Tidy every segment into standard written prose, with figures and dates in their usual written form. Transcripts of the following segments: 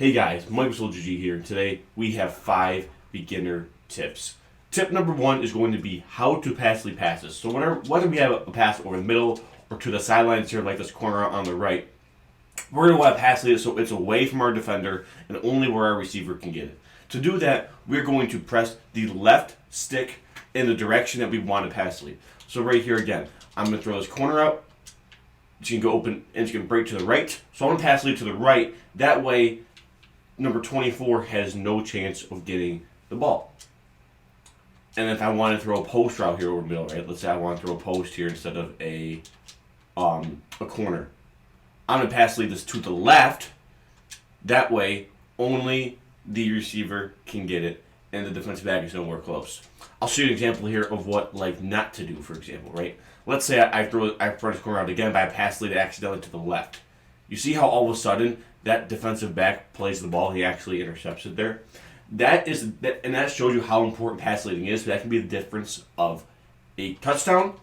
Hey guys, Michael GG here. Today we have 5 beginner tips. Tip number 1 is going to be how to passively passes. So whether we have a pass over the middle or to the sidelines here, like this corner on the right, we're going to want to pass it so it's away from our defender and only where our receiver can get it. To do that, we're going to press the left stick in the direction that we want to pass lead. So right here again, I'm going to throw this corner out. It's going to go open and it's going to break to the right. So I'm going to pass lead to the right. That way, number 24 has no chance of getting the ball. And if I want to throw a post route here over the middle, right? Let's say I want to throw a post here instead of a corner. I'm going to pass lead this to the left. That way, only the receiver can get it, and the defensive back is nowhere close. I'll show you an example here of what not to do, for example, right? Let's say I throw this corner out again, but I pass lead accidentally to the left. You see how all of a sudden that defensive back plays the ball, he actually intercepts it there. That shows you how important pass leading is. That can be the difference of a touchdown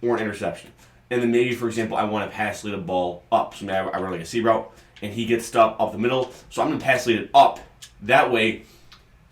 or an interception. And then maybe, for example, I want to pass lead a ball up. So maybe I run like a C route, and he gets stuck up the middle. So I'm going to pass lead it up. That way,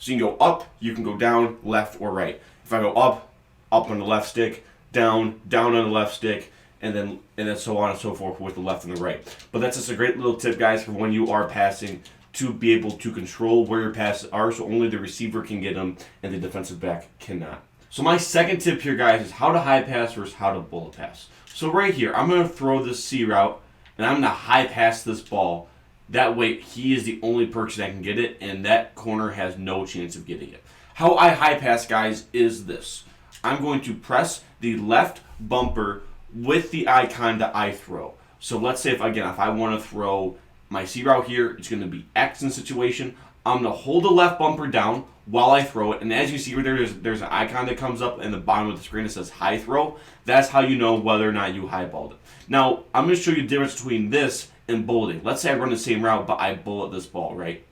so you can go up, you can go down, left, or right. If I go up on the left stick, down on the left stick, and then so on and so forth with the left and the right. But that's just a great little tip, guys, for when you are passing to be able to control where your passes are so only the receiver can get them and the defensive back cannot. So my second tip here, guys, is how to high pass versus how to bullet pass. So right here, I'm going to throw this C route, and I'm going to high pass this ball. That way, he is the only person that can get it, and that corner has no chance of getting it. How I high pass, guys, is this. I'm going to press the left bumper with the icon that I throw. So let's say if I want to throw my C route here, it's going to be X in situation. I'm going to hold the left bumper down while I throw it. And as you see right there, there's an icon that comes up in the bottom of the screen that says high throw. That's how you know whether or not you highballed it. Now, I'm going to show you the difference between this and bulleting. Let's say I run the same route, but I bullet this ball, right?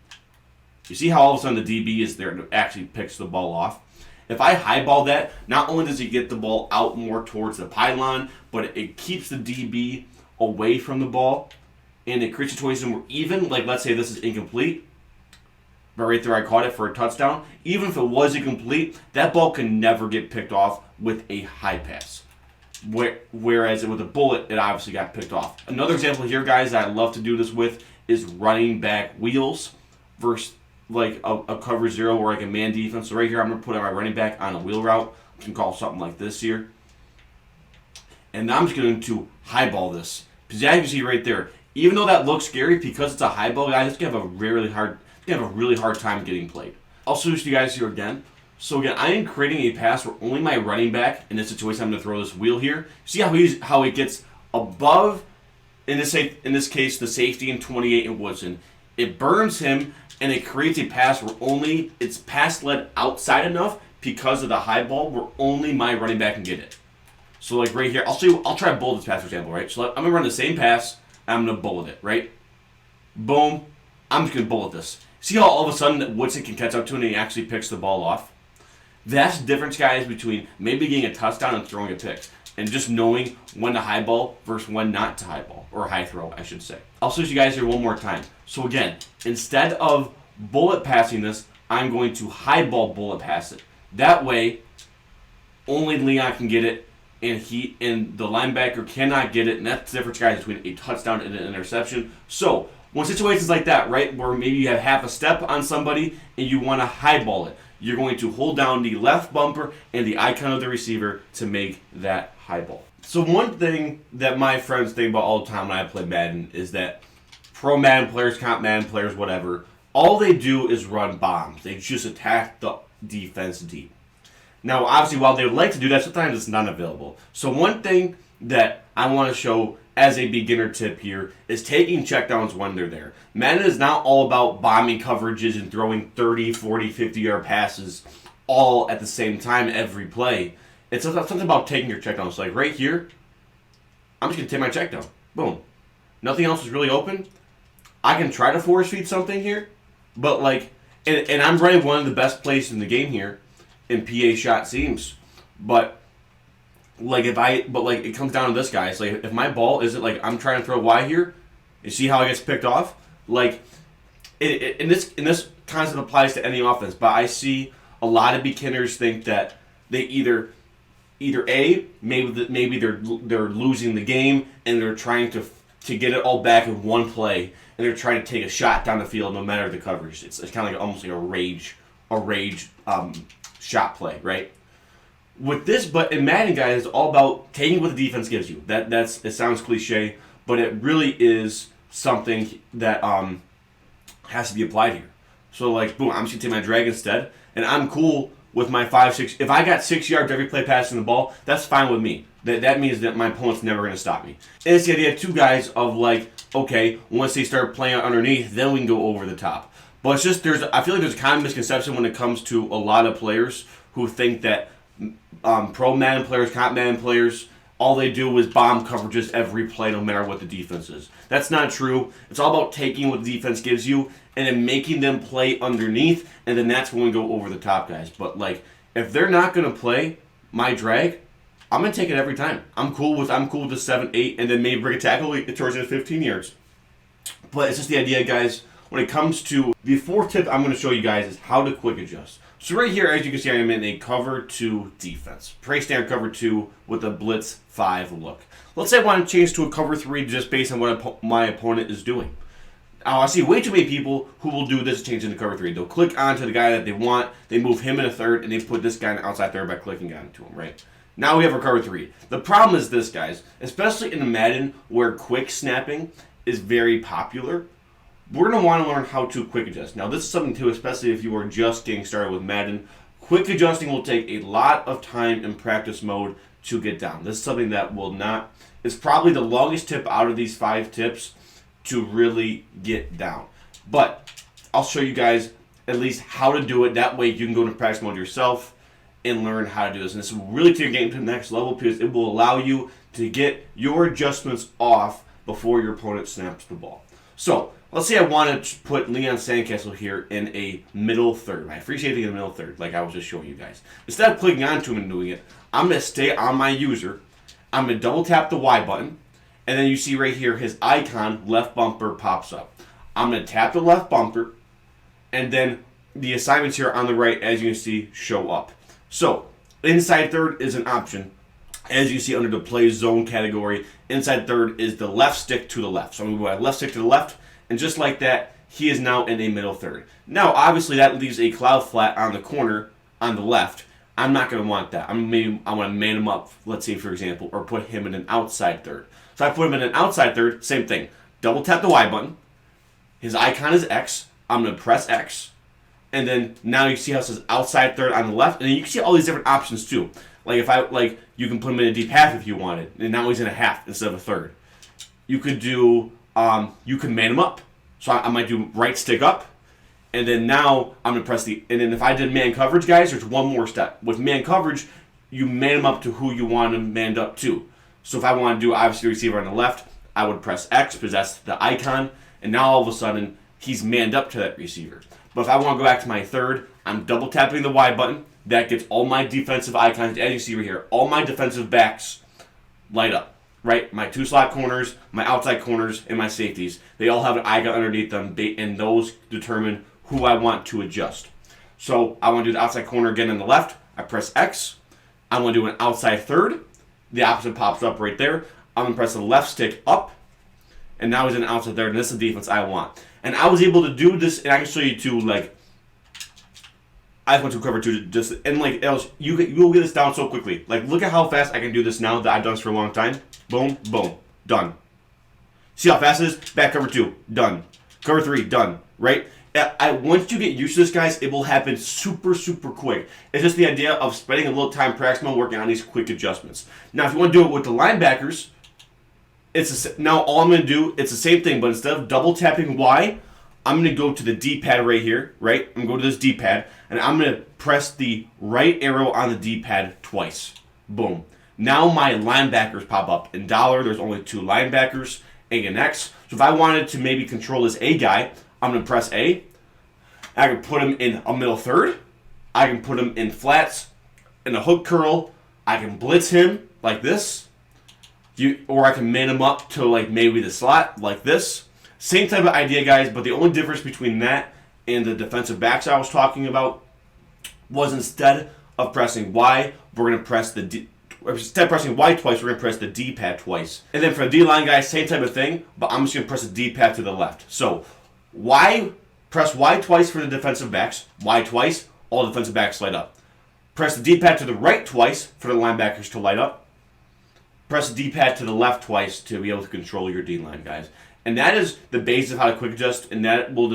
You see how all of a sudden the DB is there and actually picks the ball off? If I highball that, not only does he get the ball out more towards the pylon, but it keeps the DB away from the ball, and it creates a situation where even, like let's say this is incomplete, but right there I caught it for a touchdown, even if it was incomplete, that ball can never get picked off with a high pass. Whereas with a bullet, it obviously got picked off. Another example here, guys, that I love to do this with is running back wheels versus like a cover zero or like a man defense. So right here, I'm going to put my running back on a wheel route. You can call something like this here. And now I'm just going to highball this. Because as you see right there, even though that looks scary, because it's a highball, guys, it's going to have a really hard time getting played. I'll show you guys here again. So again, I am creating a pass where only my running back, in this situation, I'm going to throw this wheel here. See how it gets above, in this case, the safety in 28 in Woodson. It burns him, and it creates a pass where only it's pass led outside enough because of the high ball where only my running back can get it. So like right here, I'll try to bullet this pass, for example, right? So I'm going to run the same pass, and I'm going to bullet it, right? Boom. I'm just going to bullet this. See how all of a sudden Woodson can catch up to it and he actually picks the ball off? That's the difference, guys, between maybe getting a touchdown and throwing a pick. And just knowing when to high ball versus when not to high ball. Or high throw, I should say. I'll switch you guys here one more time. So again, instead of bullet passing this, I'm going to high ball bullet pass it. That way, only Leon can get it, and the linebacker cannot get it. And that's the difference, guys, between a touchdown and an interception. So, when situations like that, right, where maybe you have half a step on somebody and you want to highball it, you're going to hold down the left bumper and the icon of the receiver to make that highball. So one thing that my friends think about all the time when I play Madden is that pro Madden players, comp Madden players, whatever, all they do is run bombs. They just attack the defense deep. Now, obviously, while they would like to do that, sometimes it's not available. So one thing that I want to show as a beginner tip here is taking checkdowns when they're there. Madden is not all about bombing coverages and throwing 30, 40, 50-yard passes all at the same time every play. It's something about taking your checkdowns. Like right here, I'm just going to take my checkdown. Boom. Nothing else is really open. I can try to force feed something here, but and I'm running one of the best plays in the game here in PA shot seams. But it comes down to this, guys. If my ball isn't I'm trying to throw Y here, you see how it gets picked off? And this concept applies to any offense, but I see a lot of beginners think that they either A, maybe they're losing the game and they're trying to get it all back in one play, and they're trying to take a shot down the field no matter the coverage. It's kind of like almost like a rage shot play, right? With this, but in Madden, guys, it's all about taking what the defense gives you. It sounds cliche, but it really is something that has to be applied here. So like, boom, I'm just gonna take my drag instead, and I'm cool with my 5-6. If I got 6 yards every play passing the ball, that's fine with me. That means that my opponent's never gonna stop me. And it's the idea, too, guys, of like, okay, once they start playing underneath, then we can go over the top. But it's just I feel like there's a common misconception when it comes to a lot of players who think that pro Madden players, comp Madden players, all they do is bomb coverages every play no matter what the defense is. That's not true. It's all about taking what the defense gives you and then making them play underneath, and then that's when we go over the top, guys. But like, if they're not going to play my drag, I'm going to take it every time. I'm cool with the 7-8, and then maybe bring a tackle towards the 15 yards. But it's just the idea, guys, when it comes to the fourth tip I'm going to show you guys is how to quick adjust. So right here, as you can see, I'm in a cover 2 defense. Pretty standard cover 2 with a blitz 5 look. Let's say I want to change to a cover 3 just based on what my opponent is doing. I see way too many people who will do this, change into cover 3. They'll click onto the guy that they want, they move him in a third, and they put this guy in the outside third by clicking onto him, right? Now we have our cover 3. The problem is this, guys, especially in the Madden where quick snapping is very popular, we're going to want to learn how to quick adjust. Now, this is something, too, especially if you are just getting started with Madden. Quick adjusting will take a lot of time in practice mode to get down. This is something that will not... It's probably the longest tip out of these 5 tips to really get down. But I'll show you guys at least how to do it. That way you can go into practice mode yourself and learn how to do this. And this will really take your game to the next level because it will allow you to get your adjustments off before your opponent snaps the ball. So, let's say I want to put Leon Sandcastle here in a middle third. I appreciate it in the middle third, like I was just showing you guys. Instead of clicking onto him and doing it, I'm going to stay on my user. I'm going to double tap the Y button. And then you see right here his icon, left bumper, pops up. I'm going to tap the left bumper. And then the assignments here on the right, as you can see, show up. So, inside third is an option. As you see under the play zone category, inside third is the left stick to the left. So I'm going to go left stick to the left. And just like that, he is now in a middle third. Now, obviously, that leaves a cloud flat on the corner on the left. I'm not going to want that. I want to man him up, let's say, for example, or put him in an outside third. So I put him in an outside third, same thing. Double tap the Y button. His icon is X. I'm going to press X. And then now you see how it says outside third on the left. And then you can see all these different options too. You can put him in a deep half if you wanted. And now he's in a half instead of a third. You could do, you can man him up. So I might do right stick up. And then now I'm going to press and then if I did man coverage, guys, there's one more step. With man coverage, you man him up to who you want him manned up to. So if I want to do, obviously, the receiver on the left, I would press X because that's the icon. And now all of a sudden, he's manned up to that receiver. But if I want to go back to my third, I'm double tapping the Y button. That gets all my defensive icons, as you see right here, all my defensive backs light up. Right? My 2 slot corners, my outside corners, and my safeties. They all have an icon underneath them, and those determine who I want to adjust. So I want to do the outside corner again on the left. I press X. I want to do an outside third. The opposite pops up right there. I'm going to press the left stick up. And now he's in outside third, and this is the defense I want. And I was able to do this, and I can show you too, like, I just went to cover 2, just, and like, else, you will get this down so quickly. Like, look at how fast I can do this now that I've done this for a long time. Boom, boom, done. See how fast it is? Back cover 2, done. Cover 3, done, right? Once you get used to this, guys, it will happen super, super quick. It's just the idea of spending a little time practicing on working on these quick adjustments. Now, if you want to do it with the linebackers, now all I'm going to do, it's the same thing, but instead of double tapping Y, I'm going to go to the D-pad right here, right? I'm going to go to this D-pad, and I'm going to press the right arrow on the D-pad twice. Boom. Now my linebackers pop up. In dollar, there's only 2 linebackers, A and X. So if I wanted to maybe control this A guy, I'm going to press A. I can put him in a middle third. I can put him in flats, in a hook curl. I can blitz him like this. Or I can man him up to like maybe the slot like this. Same type of idea, guys, but the only difference between that and the defensive backs I was talking about was instead of pressing Y, we're going to press instead of pressing Y twice, we're going to press the D-pad twice. And then for the D-line, guys, same type of thing, but I'm just going to press the D-pad to the left. So press Y twice for the defensive backs, Y twice, all defensive backs light up. Press the D-pad to the right twice for the linebackers to light up. Press the D-pad to the left twice to be able to control your D-line, guys. And that is the base of how to quick adjust, and that will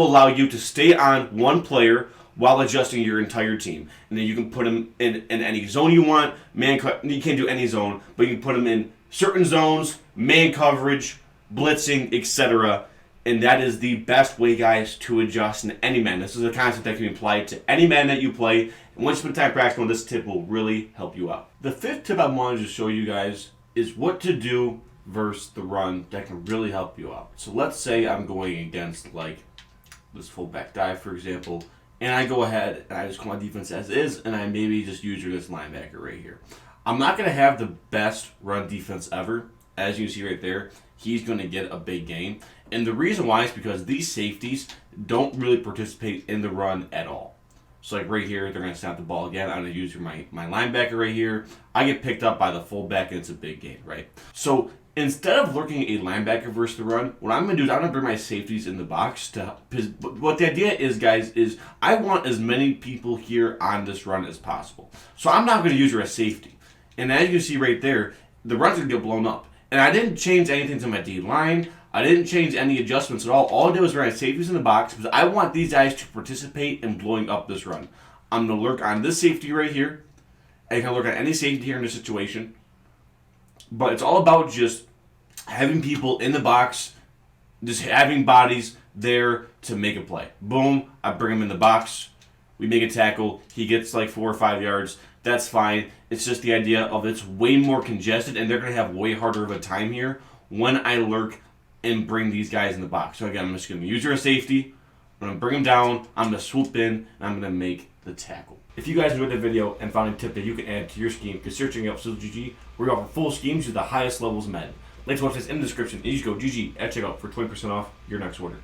allow you to stay on one player while adjusting your entire team. And then you can put them in any zone you want. You can't do any zone, but you can put them in certain zones, man coverage, blitzing, etc. And that is the best way, guys, to adjust in any man. This is a concept that can be applied to any man that you play. And once you spend time practicing, this tip will really help you out. The fifth tip I wanted to show you guys is what to do versus the run that can really help you out. So let's say I'm going against like this fullback dive, for example, and I go ahead and I just call my defense as is, and I maybe just use this linebacker right here. I'm not going to have the best run defense ever. As you see right there, he's going to get a big gain. And the reason why is because these safeties don't really participate in the run at all. So like right here, they're going to snap the ball again. I'm going to use my linebacker right here. I get picked up by the fullback, and it's a big gain, right? So instead of lurking a linebacker versus the run, what I'm going to do is I'm going to bring my safeties in the box. What the idea is, guys, is I want as many people here on this run as possible. So I'm not going to use her as safety. And as you can see right there, the run's going to get blown up. And I didn't change anything to my D-line. I didn't change any adjustments at all. All I did was bring my safeties in the box because I want these guys to participate in blowing up this run. I'm going to lurk on this safety right here. And you can lurk on any safety here in this situation. But it's all about just having people in the box, just having bodies there to make a play. Boom, I bring him in the box. We make a tackle. He gets like 4 or 5 yards. That's fine. It's just the idea of it's way more congested, and they're going to have way harder of a time here when I lurk and bring these guys in the box. So again, I'm just going to use her as safety. I'm going to bring them down. I'm going to swoop in, and I'm going to make the tackle. If you guys enjoyed the video and found a tip that you can add to your scheme, consider checking out GG, where we offer full schemes to the highest levels of Madden. Links to watch this in the description. And you just go GG at checkout for 20% off your next order.